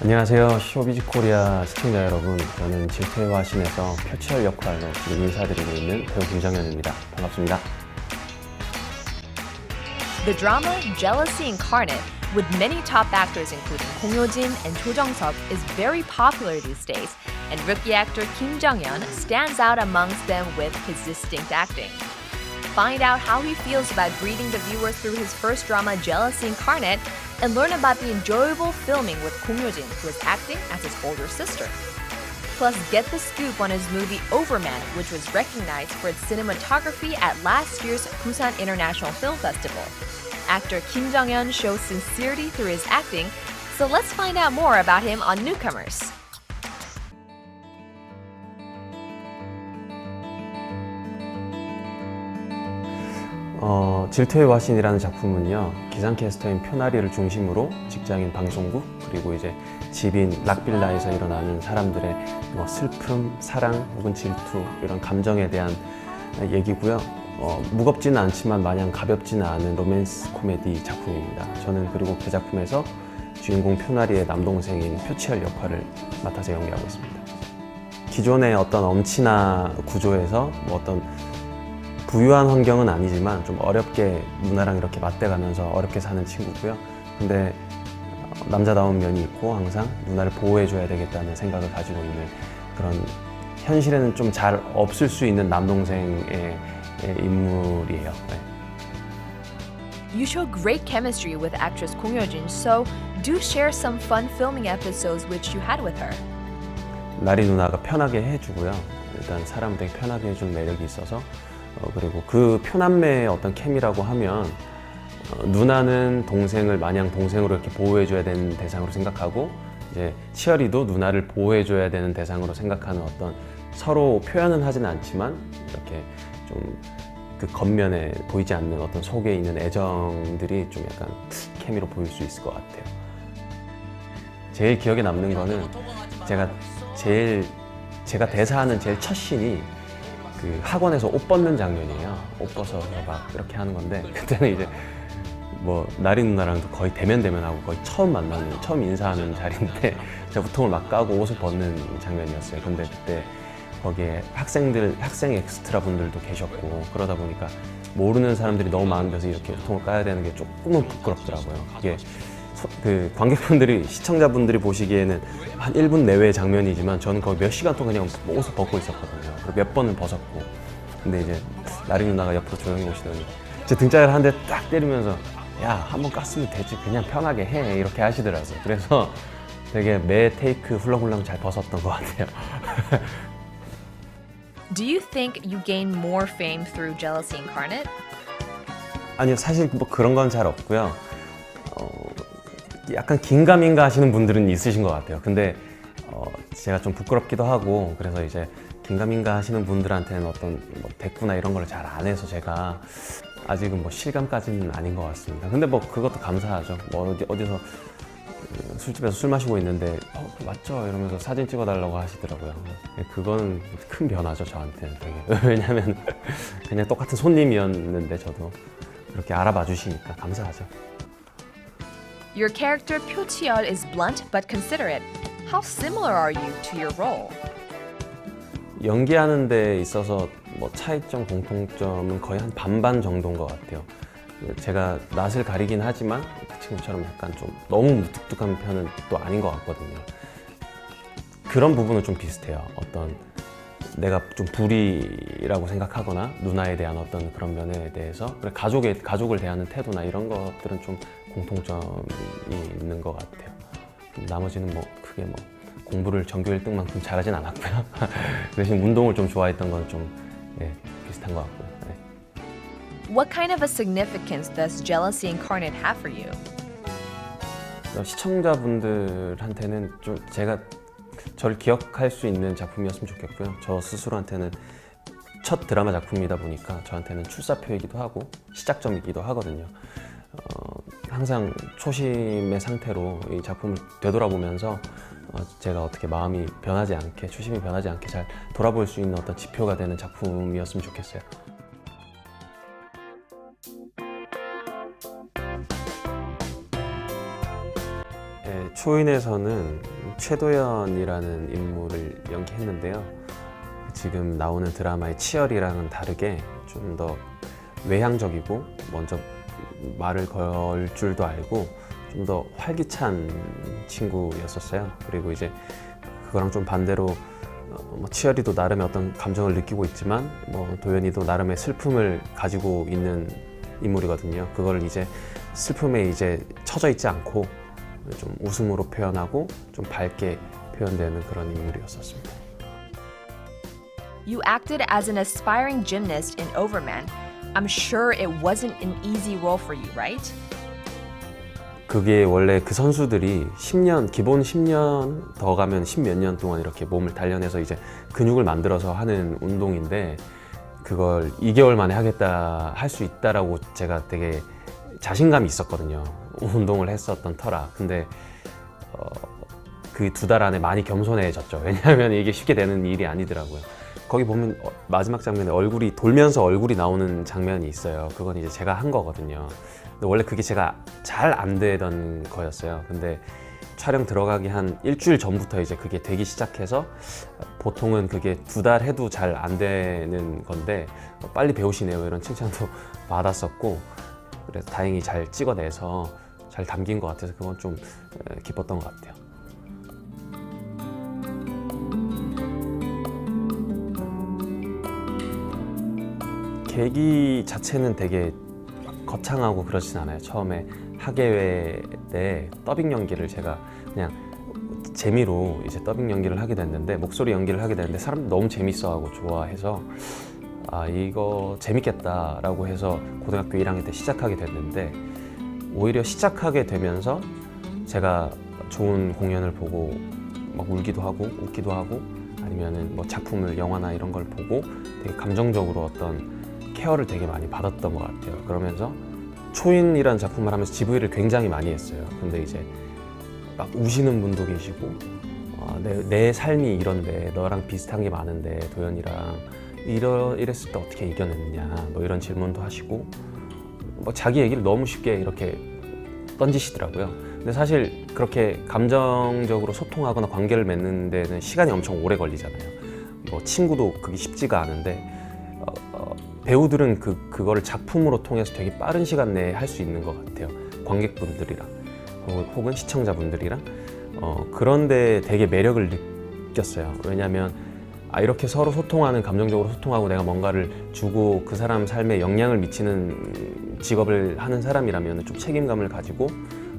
안녕하세요. 쇼비즈 코리아 시청자 여러분. 저는 질투의 화신에서 표치열 역할로 지금 인사드리고 있는 배우 김정현입니다. 반갑습니다. The drama Jealousy Incarnate, with many top actors including Kong Hyo-jin and Cho Jung-seok, is very popular these days, and rookie actor Kim Jong-hyun stands out amongst them with his distinct acting. Find out how he feels about greeting the viewers through his first drama Jealousy Incarnate, and learn about the enjoyable filming with Kong Hyo-jin, who is acting as his older sister. Plus, get the scoop on his movie Overman, which was recognized for its cinematography at last year's Busan International Film Festival. Actor Kim Jong-hyun shows sincerity through his acting, so let's find out more about him on Newcomers. 질투의 화신이라는 작품은요, 기상캐스터인 표나리를 중심으로 직장인 방송국, 그리고 이제 집인 락빌라에서 일어나는 사람들의 슬픔, 사랑 혹은 질투, 이런 감정에 대한 얘기고요. 무겁지는 않지만 마냥 가볍지는 않은 로맨스 코미디 작품입니다. 저는 그리고 그 작품에서 주인공 표나리의 남동생인 표치열 역할을 맡아서 연기하고 있습니다. 기존의 어떤 엄친아 구조에서 어떤 부유한 환경은 아니지만 좀 어렵게 누나랑 이렇게 맞대가면서 어렵게 사는 친구고요. 근데 남자다운 면이 있고 항상 누나를 보호해줘야 되겠다는 생각을 가지고 있는 그런, 현실에는 좀 잘 없을 수 있는 남동생의 인물이에요. 네. You show great chemistry with actress Kong Hyo-jin, so do share some fun filming episodes which you had with her. 나리 누나가 편하게 해주고요. 일단 사람을 되게 편하게 해주는 매력이 있어서, 그리고 그 표남매의 어떤 케미라고 하면 누나는 동생을 마냥 동생으로 이렇게 보호해줘야 되는 대상으로 생각하고, 이제 치열이도 누나를 보호해줘야 되는 대상으로 생각하는 어떤, 서로 표현은 하진 않지만 이렇게 좀 그 겉면에 보이지 않는 어떤 속에 있는 애정들이 좀 약간 케미로 보일 수 있을 것 같아요. 제일 기억에 남는 거는 제가 대사하는 제일 첫 씬이 그 학원에서 옷 벗는 장면이에요. 옷 벗어서 막 이렇게 하는 건데, 그때는 이제 나리 누나랑도 거의 대면하고 거의 처음 인사하는 자리인데 제가 우통을 막 까고 옷을 벗는 장면이었어요. 근데 그때 거기에 학생 엑스트라 분들도 계셨고, 그러다 보니까 모르는 사람들이 너무 많은 데서 이렇게 우통을 까야 되는 게 조금은 부끄럽더라고요. 그게 그 관객분들이, 시청자분들이 보시기에는 한 1분 내외의 장면이지만 저는 거의 몇 시간 동안 그냥 옷을 벗고 있었거든요. 그리고 몇 번은 벗었고. 근데 이제 나리 누나가 옆으로 조용히 오시더니 제 등짝을 한 대 딱 때리면서, 야, 한번 깠으면 되지, 그냥 편하게 해, 이렇게 하시더라고요. 그래서 되게 매 테이크 훌렁훌렁 잘 벗었던 것 같아요. Do you think you gain more fame through Jealousy Incarnate? 아니요, 사실 그런 건 잘 없고요. 약간 긴가민가 하시는 분들은 있으신 것 같아요. 근데 제가 좀 부끄럽기도 하고, 그래서 이제 긴가민가 하시는 분들한테는 어떤 대꾸나 이런 걸 잘 안 해서 제가 아직은 실감까지는 아닌 것 같습니다. 근데 그것도 감사하죠. 어디서 술집에서 술 마시고 있는데 맞죠? 이러면서 사진 찍어달라고 하시더라고요. 그거는 큰 변화죠, 저한테는 되게. 왜냐면 그냥 똑같은 손님이었는데 저도 그렇게 알아봐 주시니까 감사하죠. Your character Pyo Chi-yeol is blunt but considerate. How similar are you to your role? 연기하는 데 있어서 차이점, 공통점은 거의 한 반반 정도인 것 같아요. 제가 낯을 가리긴 하지만 그 친구처럼 약간 좀 너무 무뚝뚝한 편은 또 아닌 것 같거든요. 그런 부분은 좀 비슷해요. 어떤 내가 좀 불의라고 생각하거나 누나에 대한 어떤 그런 면에 대해서, 그리고 가족을 대하는 태도나 이런 것들은 좀 공통점이 있는 것 같아요. 나머지는 크게 공부를 전교 1등만큼 잘하진 않았고요. 대신 운동을 좀 좋아했던 건 좀 비슷한 것 같고요. 네. What kind of a significance does Jealousy Incarnate have for you? 시청자분들한테는 좀 제가 저를 기억할 수 있는 작품이었으면 좋겠고요. 저 스스로한테는 첫 드라마 작품이다 보니까 저한테는 출사표이기도 하고 시작점이기도 하거든요. 항상 초심의 상태로 이 작품을 되돌아보면서 제가 어떻게 마음이 변하지 않게, 초심이 변하지 않게 잘 돌아볼 수 있는 어떤 지표가 되는 작품이었으면 좋겠어요. 초인에서는 최도연이라는 인물을 연기했는데요. 지금 나오는 드라마의 치열이랑은 다르게 좀 더 외향적이고 먼저 말을 걸 줄도 알고 좀 더 활기찬 친구였었어요. 그리고 이제 그거랑 좀 반대로 뭐 치열이도 나름의 어떤 감정을 느끼고 있지만 뭐 도연이도 나름의 슬픔을 가지고 있는 인물이거든요. 그걸 이제 슬픔에 이제 처져 있지 않고 좀 웃음으로 표현하고 좀 밝게 표현되는 그런 인물이었었습니다. You acted as an aspiring gymnast in Overman. I'm sure it wasn't an easy role for you, right? 그게 원래 그 선수들이 10년, 기본 10년 더 가면 10몇 년 동안 이렇게 몸을 단련해서 이제 근육을 만들어서 하는 운동인데 그걸 2개월 만에 하겠다, 할 수 있다라고 제가 되게 자신감이 있었거든요. 운동을 했었던 터라. 근데 그 2달 안에 많이 겸손해졌죠. 왜냐하면 이게 쉽게 되는 일이 아니더라고요. 거기 보면 마지막 장면에 얼굴이 돌면서 얼굴이 나오는 장면이 있어요. 그건 이제 제가 한 거거든요. 근데 원래 그게 제가 잘 안 되던 거였어요. 근데 촬영 들어가기 한 일주일 전부터 이제 그게 되기 시작해서 보통은 그게 2달 해도 잘 안 되는 건데 빨리 배우시네요 이런 칭찬도 받았었고 그래서 다행히 잘 찍어내서 잘 담긴 것 같아서 그건 좀 기뻤던 것 같아요. 계기 자체는 되게 거창하고 그렇진 않아요. 처음에 학예회 때 더빙 연기를 제가 그냥 재미로 이제 더빙 연기를 하게 됐는데 목소리 연기를 하게 됐는데 사람들이 너무 재밌어하고 좋아해서 아 이거 재밌겠다라고 해서 고등학교 1학년 때 시작하게 됐는데 오히려 시작하게 되면서 제가 좋은 공연을 보고 막 울기도 하고 웃기도 하고 아니면은 뭐 작품을 영화나 이런 걸 보고 되게 감정적으로 어떤 케어를 되게 많이 받았던 것 같아요. 그러면서 초인이라는 작품을 하면서 GV를 굉장히 많이 했어요. 근데 이제 막 우시는 분도 계시고 내 삶이 이런데 너랑 비슷한 게 많은데 도연이랑 이랬을 때 어떻게 이겨냈냐 뭐 이런 질문도 하시고 뭐 자기 얘기를 너무 쉽게 이렇게 던지시더라고요. 근데 사실 그렇게 감정적으로 소통하거나 관계를 맺는 데는 시간이 엄청 오래 걸리잖아요. 뭐 친구도 그게 쉽지가 않은데 배우들은 그거를 작품으로 통해서 되게 빠른 시간 내에 할 수 있는 것 같아요. 관객분들이랑 혹은 시청자분들이랑 그런데 되게 매력을 느꼈어요. 왜냐하면 이렇게 서로 소통하는 감정적으로 소통하고 내가 뭔가를 주고 그 사람 삶에 영향을 미치는 직업을 하는 사람이라면 좀 책임감을 가지고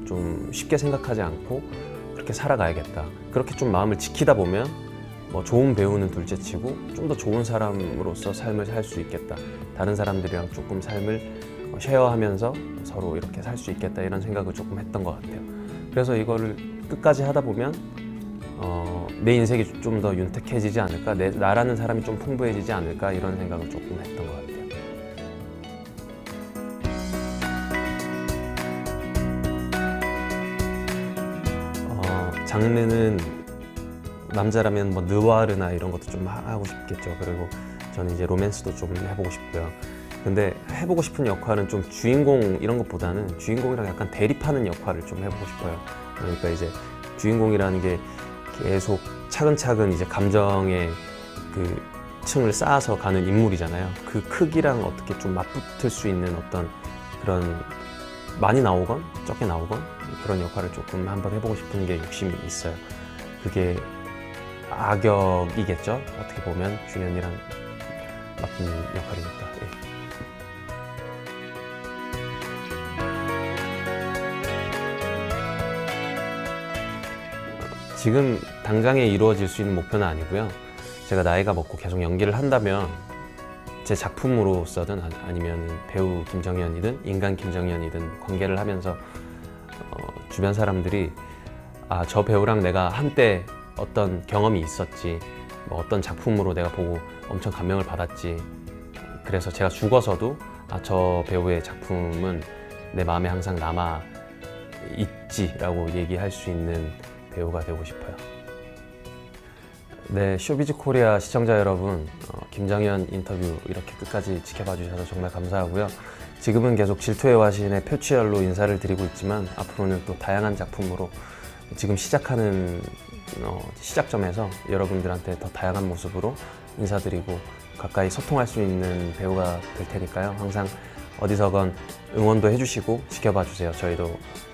좀 쉽게 생각하지 않고 그렇게 살아가야겠다. 그렇게 좀 마음을 지키다 보면 뭐 좋은 배우는 둘째치고 좀 더 좋은 사람으로서 삶을 살 수 있겠다. 다른 사람들이랑 조금 삶을 쉐어하면서 서로 이렇게 살 수 있겠다 이런 생각을 조금 했던 것 같아요. 그래서 이거를 끝까지 하다 보면 내 인생이 좀 더 윤택해지지 않을까, 나라는 사람이 좀 풍부해지지 않을까 이런 생각을 조금 했던 것 같아요. 장르는 남자라면 뭐 느와르나 이런 것도 좀 하고 싶겠죠. 그리고 저는 이제 로맨스도 좀 해보고 싶고요. 근데 해보고 싶은 역할은 좀 주인공 이런 것보다는 주인공이랑 약간 대립하는 역할을 좀 해보고 싶어요. 그러니까 이제 주인공이라는 게 계속 차근차근 이제 감정의 그 층을 쌓아서 가는 인물이잖아요. 그 크기랑 어떻게 좀 맞붙을 수 있는 어떤 그런 많이 나오건 적게 나오건 그런 역할을 조금 한번 해보고 싶은 게 욕심이 있어요. 그게 악역이겠죠. 어떻게 보면 준현이랑 맡은 역할이니까. 예. 지금 당장에 이루어질 수 있는 목표는 아니고요. 제가 나이가 먹고 계속 연기를 한다면 제 작품으로서든 아니면 배우 김정현이든 인간 김정현이든 관계를 하면서 주변 사람들이 저 배우랑 내가 한때 어떤 경험이 있었지, 뭐 어떤 작품으로 내가 보고 엄청 감명을 받았지, 그래서 제가 죽어서도 저 배우의 작품은 내 마음에 항상 남아 있지라고 얘기할 수 있는 배우가 되고 싶어요. 네, 쇼비즈 코리아 시청자 여러분, 김정현 인터뷰 이렇게 끝까지 지켜봐 주셔서 정말 감사하고요. 지금은 계속 질투의 화신의 표치열로 인사를 드리고 있지만 앞으로는 또 다양한 작품으로 지금 시작하는 시작점에서 여러분들한테 더 다양한 모습으로 인사드리고 가까이 소통할 수 있는 배우가 될 테니까요. 항상 어디서건 응원도 해주시고 지켜봐 주세요.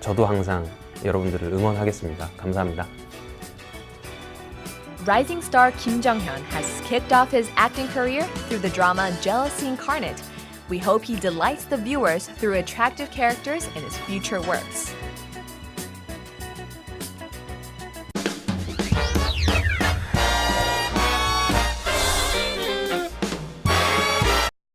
저도 항상 여러분들을 응원하겠습니다. 감사합니다. Rising star Kim Jong-hyun has kicked off his acting career through the drama Jealousy Incarnate. We hope he delights the viewers through attractive characters in his future works.